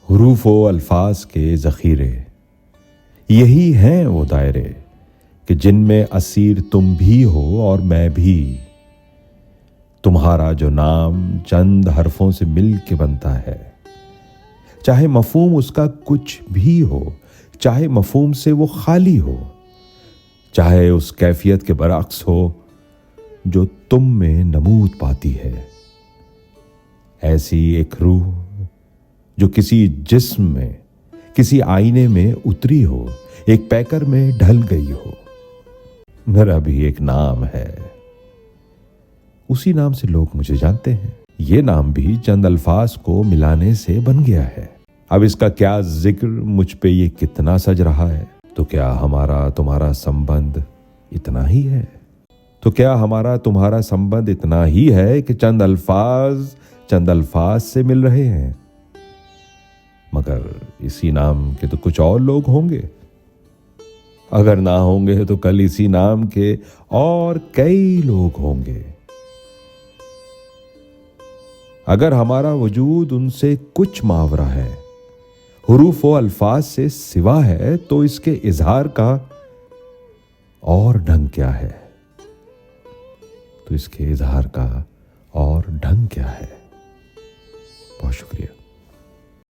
हुरूफ व अल्फाज के ज़ख़ीरे, यही हैं वो दायरे कि जिनमें असीर तुम भी हो और मैं भी। तुम्हारा जो नाम चंद हरफों से मिल के बनता है, चाहे मफहूम उसका कुछ भी हो, चाहे मफहूम से वो खाली हो, चाहे उस कैफियत के बरअक्स हो जो तुम में नमूद पाती है। ऐसी एक रूह जो किसी जिस्म में, किसी आईने में उतरी हो, एक पैकर में ढल गई हो। मेरा भी एक नाम है, उसी नाम से लोग मुझे जानते हैं। ये नाम भी चंद अल्फाज को मिलाने से बन गया है। अब इसका क्या जिक्र, मुझ पे ये कितना सज रहा है। तो क्या हमारा तुम्हारा संबंध इतना ही है? तो क्या हमारा तुम्हारा संबंध इतना ही है कि चंद अल्फाज से मिल रहे हैं? मगर इसी नाम के तो कुछ और लोग होंगे। अगर ना होंगे तो कल इसी नाम के और कई लोग होंगे। अगर हमारा वजूद उनसे कुछ मावरा है, हुरूफ व अल्फाज से सिवा है, तो इसके इजहार का और ढंग क्या है? बहुत शुक्रिया।